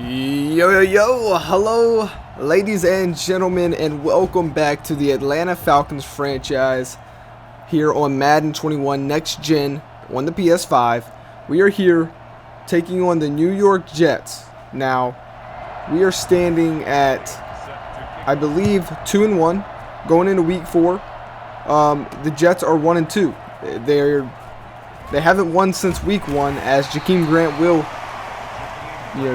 Hello ladies and gentlemen, and welcome back to the Atlanta Falcons franchise here on Madden 21 Next Gen on the PS5. We are here taking on the New York Jets. Now, we are standing at, I believe, 2-1 going into week 4. The Jets are 1-2. They haven't won since week 1, as Jakeem Grant will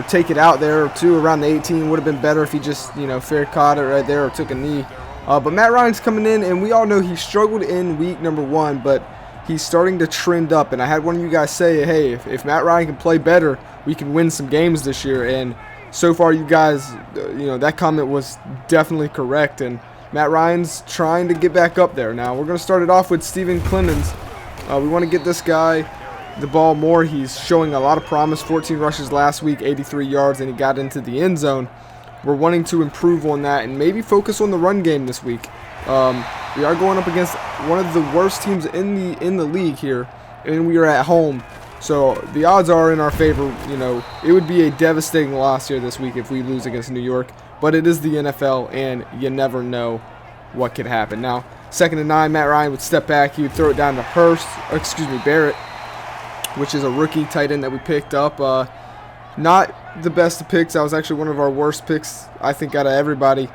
take it out there too around the 18. Would have been better if he just, fair caught it right there or took a knee. But Matt Ryan's coming in, and we all know he struggled in week number 1, but he's starting to trend up. And I had one of you guys say, hey, if Matt Ryan can play better, we can win some games this year. And so far, you guys, that comment was definitely correct. And Matt Ryan's trying to get back up there. Now, we're going to start it off with Clemons. We want to get this guy the ball more. He's showing a lot of promise. 14 rushes last week, 83 yards, and he got into the end zone. We're wanting to improve on that and maybe focus on the run game this week. We are going up against one of the worst teams in the league here, and we are at home. So the odds are in our favor. It would be a devastating loss here this week if we lose against New York, but it is the NFL, and you never know what could happen. Now, 2nd and 9, Matt Ryan would step back. He would throw it down to Barrett, which is a rookie tight end that we picked up. Not the best of picks. That was actually one of our worst picks, I think, out of everybody.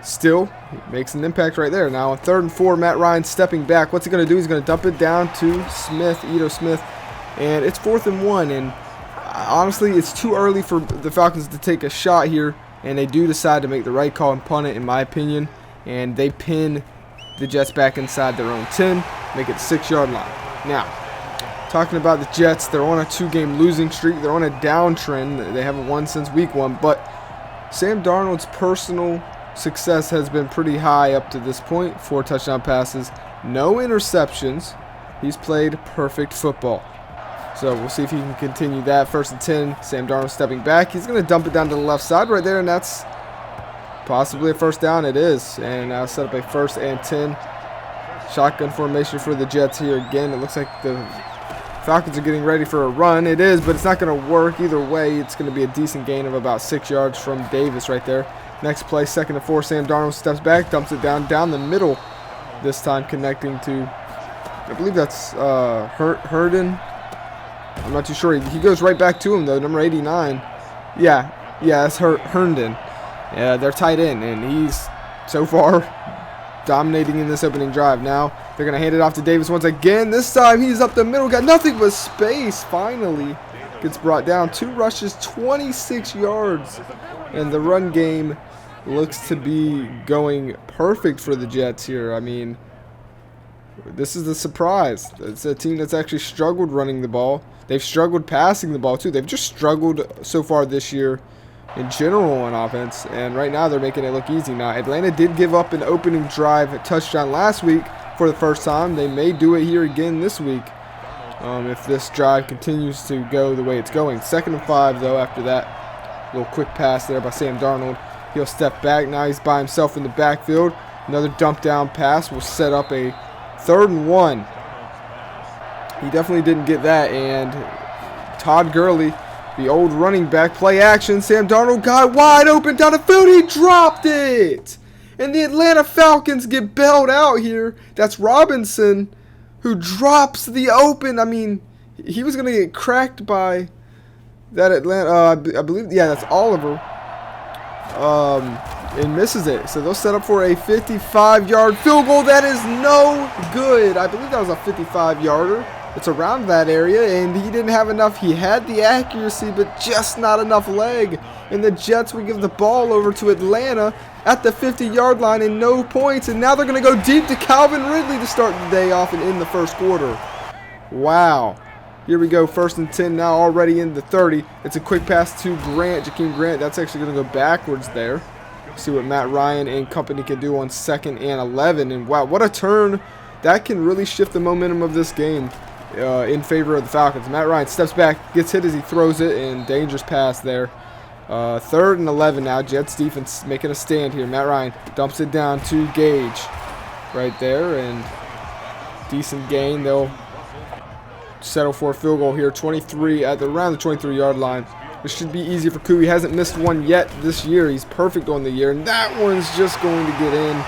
Still, he makes an impact right there. Now, on 3rd and 4, Matt Ryan stepping back. What's he going to do? He's going to dump it down to Ito Smith. And it's 4th and 1. And honestly, it's too early for the Falcons to take a shot here. And they do decide to make the right call and punt it, in my opinion. And they pin the Jets back inside their own 10, make it 6-yard line. Now, talking about the Jets, they're on a 2-game losing streak. They're on a downtrend. They haven't won since week 1. But Sam Darnold's personal success has been pretty high up to this point. 4 touchdown passes, no interceptions. He's played perfect football. So we'll see if he can continue that. 1st and 10, Sam Darnold stepping back. He's going to dump it down to the left side right there, and that's possibly a first down. It is. And now set up a 1st and 10. Shotgun formation for the Jets here again. It looks like the Falcons are getting ready for a run. It is, but it's not going to work either way. It's going to be a decent gain of about 6 yards from Davis right there. Next play, 2nd and 4. Sam Darnold steps back, dumps it down the middle. This time connecting to, I believe that's Herndon. I'm not too sure. He goes right back to him, though, number 89. Yeah, that's Herndon. Yeah, they're tight end, and he's so far dominating in this opening drive. Now they're going to hand it off to Davis once again. This time he's up the middle, got nothing but space. Finally gets brought down. 2 rushes, 26 yards. And the run game looks to be going perfect for the Jets here. I mean, this is the surprise. It's a team that's actually struggled running the ball. They've struggled passing the ball too. They've just struggled so far this year in general on offense, and right now they're making it look easy. Now, Atlanta did give up an opening drive touchdown last week for the first time. They may do it here again this week if this drive continues to go the way it's going. 2nd and 5, though, after that little quick pass there by Sam Darnold. He'll step back. Now he's by himself in the backfield. Another dump down pass will set up a 3rd and 1. He definitely didn't get that, and Todd Gurley, the old running back, play action. Sam Darnold got wide open down the field. He dropped it. And the Atlanta Falcons get bailed out here. That's Robinson who drops the open. I mean, he was going to get cracked by that Atlanta. I believe, yeah, that's Oliver. And misses it. So they'll set up for a 55-yard field goal. That is no good. I believe that was a 55-yarder. It's around that area, and he didn't have enough. He had the accuracy, but just not enough leg. And the Jets would give the ball over to Atlanta at the 50-yard line and no points. And now they're going to go deep to Calvin Ridley to start the day off and in the first quarter. Wow. Here we go, 1st and 10 now, already in the 30. It's a quick pass to Jakeem Grant. That's actually going to go backwards there. See what Matt Ryan and company can do on 2nd and 11. And wow, what a turn. That can really shift the momentum of this game in favor of the Falcons. Matt Ryan steps back, gets hit as he throws it, and dangerous pass there. 3rd and 11 now. Jets defense making a stand here. Matt Ryan dumps it down to Gage right there, and decent gain. They'll settle for a field goal here. 23 at around the 23-yard line. It should be easy for Koo. He hasn't missed one yet this year. He's perfect on the year. And that one's just going to get in.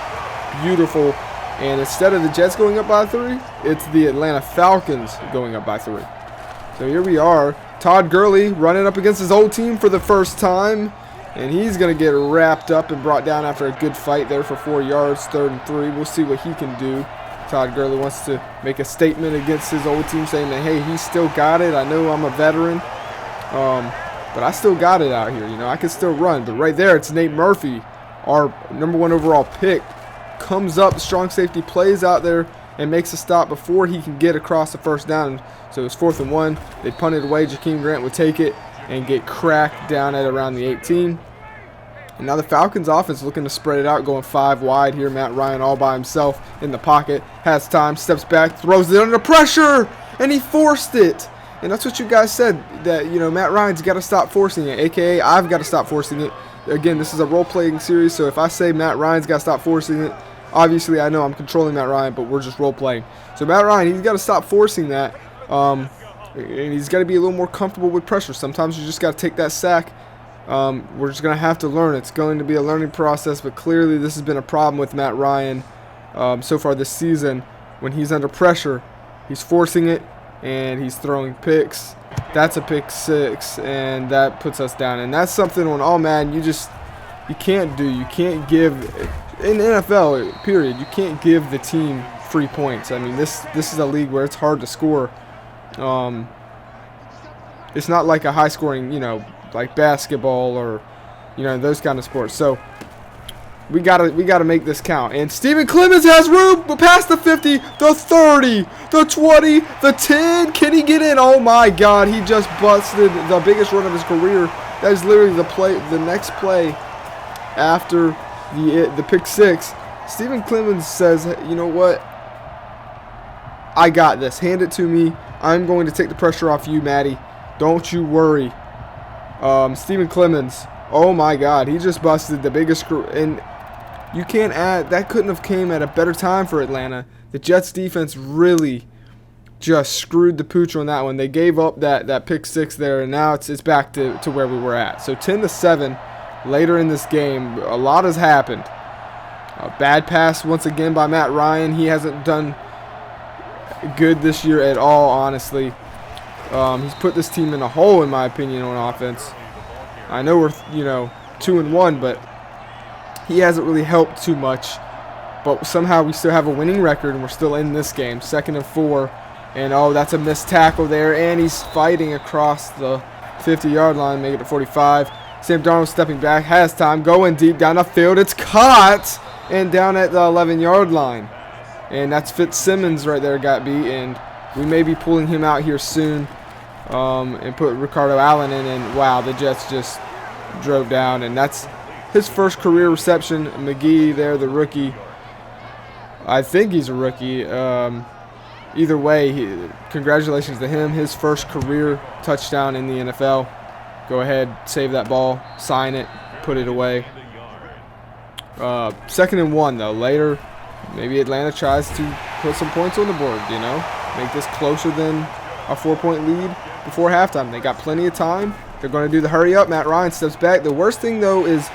Beautiful. And instead of the Jets going up by 3, it's the Atlanta Falcons going up by 3. So here we are. Todd Gurley running up against his old team for the first time. And he's going to get wrapped up and brought down after a good fight there for 4 yards, 3rd and 3. We'll see what he can do. Todd Gurley wants to make a statement against his old team, saying that, hey, he still got it. I know I'm a veteran, but I still got it out here. You know, I can still run. But right there, it's Nate Murphy, our #1 overall pick, comes up, strong safety, plays out there, and makes a stop before he can get across the first down. So it's 4th and 1. They punt it away. Jakeem Grant would take it and get cracked down at around the 18. And now the Falcons offense looking to spread it out, going 5 wide here. Matt Ryan all by himself in the pocket. Has time, steps back, throws it under pressure, and he forced it. And that's what you guys said, that, you know, Matt Ryan's got to stop forcing it, a.k.a. I've got to stop forcing it. Again, this is a role-playing series, so if I say Matt Ryan's got to stop forcing it, obviously I know I'm controlling Matt Ryan, but we're just role-playing. So Matt Ryan, he's got to stop forcing that, and he's got to be a little more comfortable with pressure. Sometimes you just got to take that sack. We're just going to have to learn. It's going to be a learning process, but clearly this has been a problem with Matt Ryan so far this season. When he's under pressure, he's forcing it, and he's throwing picks. That's a pick 6, and that puts us down. And that's something on all Madden you can't do. You can't give, in NFL, period, you can't give the team free points. I mean, this is a league where it's hard to score. It's not like a high-scoring, you know, like basketball or, you know, those kind of sports. So we gotta make this count. And Steven Clemons has room past the 50, the 30, the 20, the 10. Can he get in? Oh my God! He just busted the biggest run of his career. That is literally the next play after the pick 6. Steven Clemons says, you know what? I got this. Hand it to me. I'm going to take the pressure off you, Matty. Don't you worry. Steven Clemons, oh my God, he just busted the biggest and you can't add, that couldn't have came at a better time for Atlanta. The Jets defense really just screwed the pooch on that one. They gave up that pick 6 there, and now it's back to where we were at. So 10-7 later in this game. A lot has happened. A bad pass once again by Matt Ryan. He hasn't done good this year at all, honestly. He's put this team in a hole, in my opinion, on offense. I know we're, you know, 2-1, but he hasn't really helped too much. But somehow we still have a winning record, and we're still in this game. 2nd and 4, and oh, that's a missed tackle there, and he's fighting across the 50-yard line, make it to 45. Sam Darnold stepping back, has time, going deep down the field. It's caught, and down at the 11-yard line. And that's Fitzsimmons right there got beat, and we may be pulling him out here soon. And put Ricardo Allen in, and wow, the Jets just drove down, and that's his first career reception. McGee there, the rookie. I think he's a rookie. Either way, congratulations to him. His first career touchdown in the NFL. Go ahead, save that ball, sign it, put it away. 2nd and 1 though. Later, maybe Atlanta tries to put some points on the board. You know, make this closer than a 4-point lead before halftime. They got plenty of time. They're going to do the hurry up. Matt Ryan steps back. The worst thing though is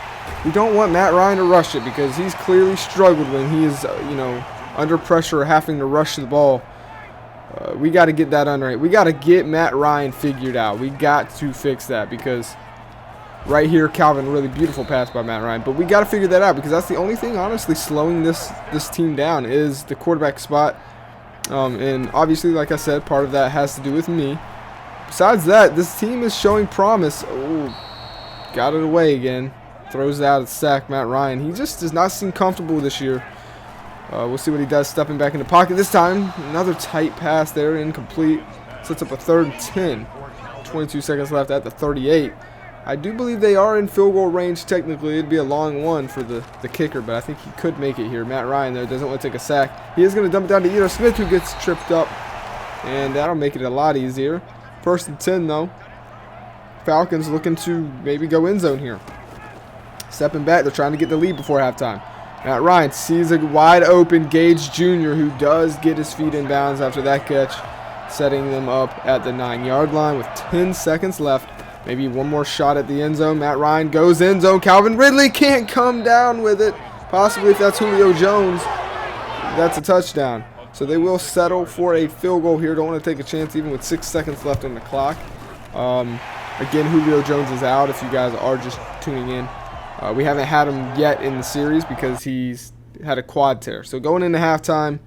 we don't want Matt Ryan to rush it, because he's clearly struggled when he is, you know, under pressure or having to rush the ball. We got to get that under. We got to get Matt Ryan figured out. We got to fix that, because right here, Calvin, really beautiful pass by Matt Ryan. But we got to figure that out, because that's the only thing, honestly, slowing this team down is the quarterback spot. And obviously, like I said, part of that has to do with me. Besides that, this team is showing promise. Oh, got it away again. Throws it out at sack, Matt Ryan. He just does not seem comfortable this year. We'll see what he does, stepping back in the pocket this time. Another tight pass there, incomplete. Sets up a 3rd and 10. 22 seconds left at the 38. I do believe they are in field goal range technically. It'd be a long one for the kicker, but I think he could make it here. Matt Ryan there doesn't want to take a sack. He is going to dump it down to Edo Smith, who gets tripped up, and that'll make it a lot easier. 1st and 10 though. Falcons looking to maybe go end zone here. Stepping back, they're trying to get the lead before halftime. Matt Ryan sees a wide open Gage Jr., who does get his feet in bounds after that catch, setting them up at the 9-yard line with 10 seconds left. Maybe one more shot at the end zone. Matt Ryan goes end zone. Calvin Ridley can't come down with it. Possibly if that's Julio Jones, that's a touchdown. So they will settle for a field goal here. Don't want to take a chance even with 6 seconds left on the clock. Again, Julio Jones is out if you guys are just tuning in. We haven't had him yet in the series because he's had a quad tear. So going into halftime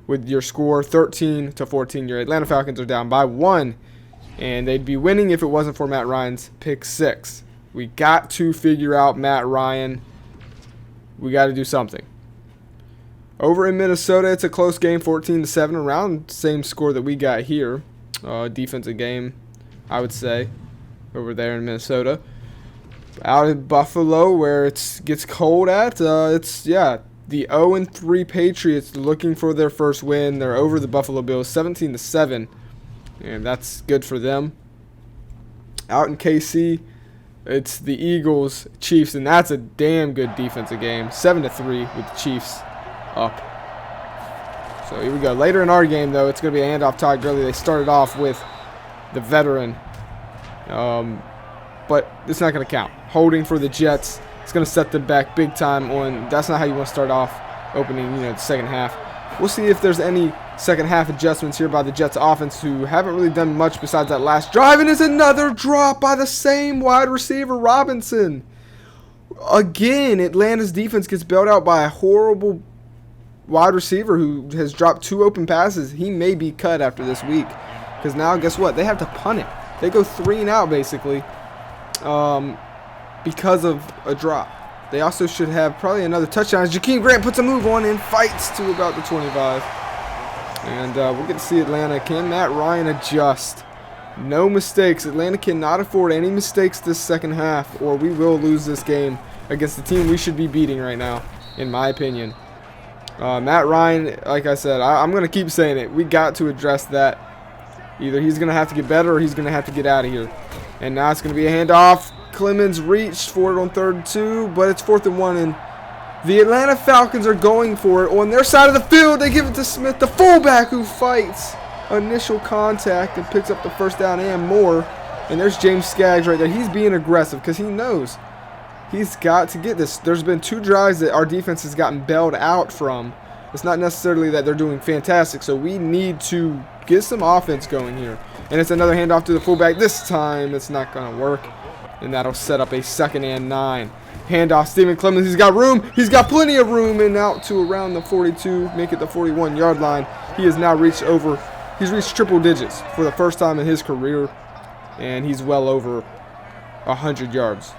with your score 13-14, your Atlanta Falcons are down by 1. And they'd be winning if it wasn't for Matt Ryan's pick 6. We got to figure out Matt Ryan. We got to do something. Over in Minnesota, it's a close game, 14-7, around the same score that we got here. Defensive game, I would say, over there in Minnesota. Out in Buffalo, where it gets cold at, the 0-3 Patriots looking for their first win. They're over the Buffalo Bills, 17-7. And that's good for them. Out in KC, it's the Eagles, Chiefs, and that's a damn good defensive game. 7-3 with the Chiefs up. So here we go. Later in our game, though, it's going to be a handoff Todd Gurley. They started off with the veteran. But it's not going to count. Holding for the Jets. It's going to set them back big time on. That's not how you want to start off opening, the second half. We'll see if there's any second half adjustments here by the Jets offense, who haven't really done much besides that last drive. And it's another drop by the same wide receiver, Robinson. Again, Atlanta's defense gets bailed out by a horrible wide receiver who has dropped 2 open passes. He may be cut after this week, because now guess what? They have to punt it. They go 3 and out basically because of a drop. They also should have probably another touchdown as Jakeem Grant puts a move on and fights to about the 25. And we're going to see Atlanta. Can Matt Ryan adjust? No mistakes. Atlanta cannot afford any mistakes this second half, or we will lose this game against the team we should be beating right now, in my opinion. Matt Ryan, like I said, I'm going to keep saying it. We got to address that. Either he's going to have to get better or he's going to have to get out of here. And now it's going to be a handoff. Clemons reached for it on 3rd and 2, but it's 4th and 1, and the Atlanta Falcons are going for it on their side of the field. They give it to Smith, the fullback, who fights initial contact and picks up the first down and more. And there's James Skaggs right there. He's being aggressive because he knows he's got to get this. There's been 2 drives that our defense has gotten bailed out from. It's not necessarily that they're doing fantastic, so we need to get some offense going here. And it's another handoff to the fullback. This time it's not going to work, and that'll set up a 2nd and 9. Handoff, Stephen Clemons. He's got room. He's got plenty of room, and out to around the 42, make it the 41-yard line. He has now reached over. He's reached triple digits for the first time in his career, and he's well over 100 yards.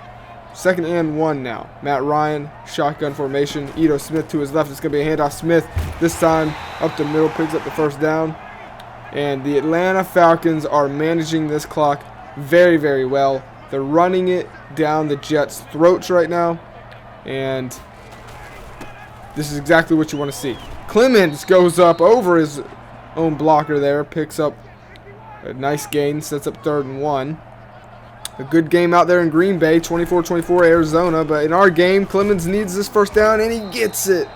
2nd and 1 now. Matt Ryan, shotgun formation. Ito Smith to his left. It's going to be a handoff. Smith this time up the middle, picks up the first down. And the Atlanta Falcons are managing this clock very, very well. They're running it down the Jets' throats right now. And this is exactly what you want to see. Clemons goes up over his own blocker there. Picks up a nice gain. Sets up 3rd and 1. A good game out there in Green Bay. 24-24 Arizona. But in our game, Clemons needs this first down, and he gets it.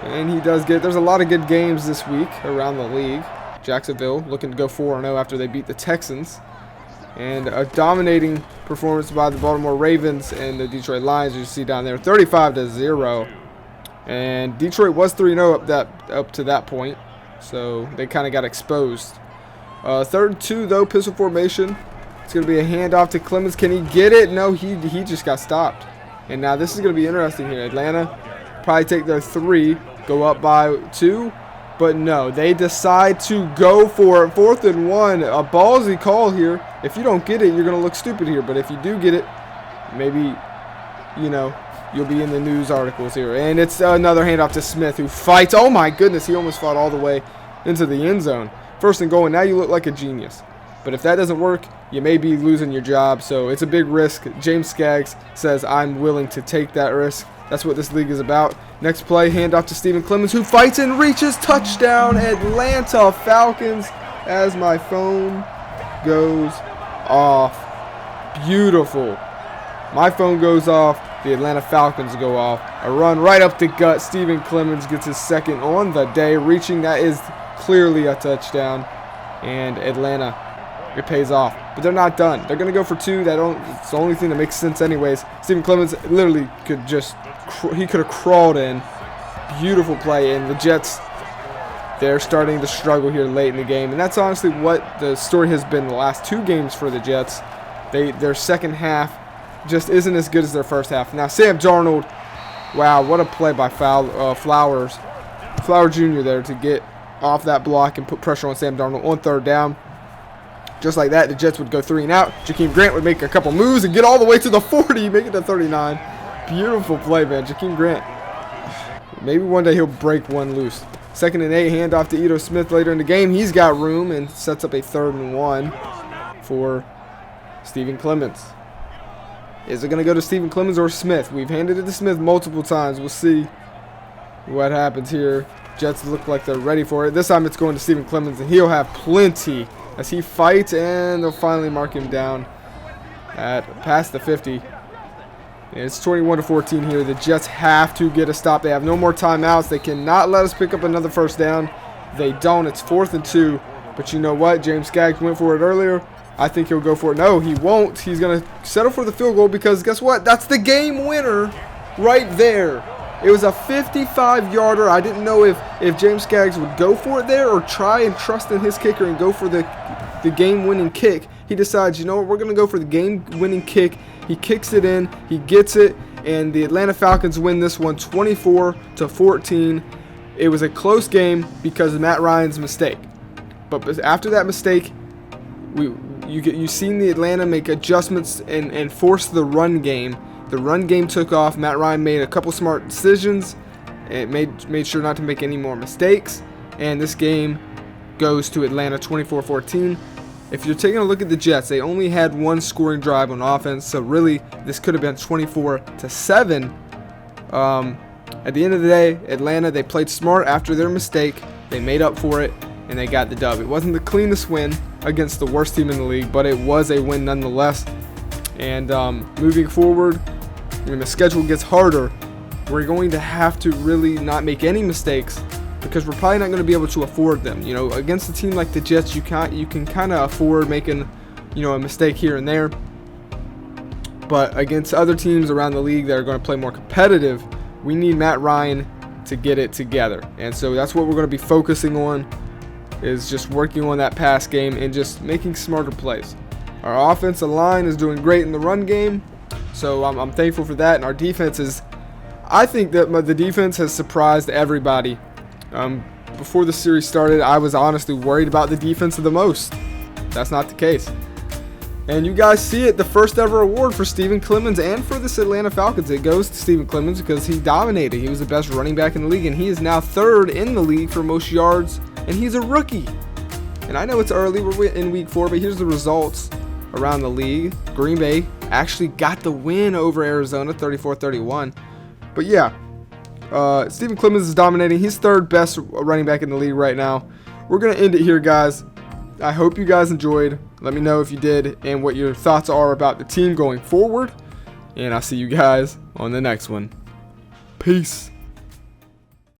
And he does get it. There's a lot of good games this week around the league. Jacksonville looking to go 4-0 after they beat the Texans. And a dominating performance by the Baltimore Ravens and the Detroit Lions, you see down there, 35-0. And Detroit was 3-0 up to that point, so they kind of got exposed. 3rd and 2 though, pistol formation. It's going to be a handoff to Clemons. Can he get it? No, he just got stopped. And now this is going to be interesting here. Atlanta probably take their 3, go up by 2. But no, they decide to go for it. 4th and 1. A ballsy call here. If you don't get it, you're going to look stupid here. But if you do get it, maybe, you'll be in the news articles here. And it's another handoff to Smith, who fights. Oh, my goodness. He almost fought all the way into the end zone. 1st and goal, and now you look like a genius. But if that doesn't work, you may be losing your job. So it's a big risk. James Skaggs says, I'm willing to take that risk. That's what this league is about. Next play, handoff to Stephen Clemons, who fights and reaches. Touchdown, Atlanta Falcons, as my phone goes off. Beautiful. My phone goes off. The Atlanta Falcons go off. A run right up the gut. Stephen Clemons gets his 2nd on the day, reaching. That is clearly a touchdown. And Atlanta it pays off. But they're not done. They're going to go for 2. It's the only thing that makes sense anyways. Stephen Clemons literally could just, he could have crawled in. Beautiful play, and the Jets, they're starting to struggle here late in the game. And that's honestly what the story has been the last 2 games for the Jets. Their second half just isn't as good as their first half. Now, Sam Darnold, wow, what a play by Flower Jr. there to get off that block and put pressure on Sam Darnold on 3rd down. Just like that, the Jets would go 3 and out. Jakeem Grant would make a couple moves and get all the way to the 40, make it to 39. Beautiful play, man. Jakeem Grant. Maybe one day he'll break one loose. 2nd and 8, handoff to Ito Smith later in the game. He's got room and sets up a 3rd and 1 for Stephen Clemons. Is it going to go to Stephen Clemons or Smith? We've handed it to Smith multiple times. We'll see what happens here. Jets look like they're ready for it. This time it's going to Stephen Clemons, and he'll have plenty as he fights, and they'll finally mark him down at past the 50. And it's 21-14 here. The Jets have to get a stop. They have no more timeouts. They cannot let us pick up another 1st down. They don't. It's 4th and 2. But you know what? James Skaggs went for it earlier. I think he'll go for it. No, he won't. He's going to settle for the field goal because guess what? That's the game winner right there. It was a 55-yarder. I didn't know if James Skaggs would go for it there or try and trust in his kicker and go for the game-winning kick. He decides, you know what, we're going to go for the game-winning kick. He kicks it in. He gets it, and the Atlanta Falcons win this one 24-14. It was a close game because of Matt Ryan's mistake. But after that mistake, you've seen the Atlanta make adjustments and force the run game. The run game took off. Matt Ryan made a couple smart decisions and made sure not to make any more mistakes. And this game goes to Atlanta 24-14. If you're taking a look at the Jets, they only had 1 scoring drive on offense. So really, this could have been 24-7. At the end of the day, Atlanta, they played smart after their mistake. They made up for it, and they got the dub. It wasn't the cleanest win against the worst team in the league, but it was a win nonetheless. And moving forward, when the schedule gets harder, we're going to have to really not make any mistakes because we're probably not going to be able to afford them. You know, against a team like the Jets, you can kind of afford making, a mistake here and there. But against other teams around the league that are going to play more competitive, we need Matt Ryan to get it together. And so that's what we're going to be focusing on, is just working on that pass game and just making smarter plays. Our offensive line is doing great in the run game, so I'm thankful for that. And our defense I think that the defense has surprised everybody. Before the series started, I was honestly worried about the defense the most. That's not the case. And you guys see it, the first ever award for Stephen Clemons and for this Atlanta Falcons. It goes to Stephen Clemons because he dominated. He was the best running back in the league, and he is now 3rd in the league for most yards, and he's a rookie. And I know it's early, we're in week 4, but here's the results around the league. Green Bay actually got the win over Arizona, 34-31. But yeah, Stephen Clemons is dominating. He's 3rd best running back in the league right now. We're going to end it here, guys. I hope you guys enjoyed. Let me know if you did and what your thoughts are about the team going forward. And I'll see you guys on the next one. Peace.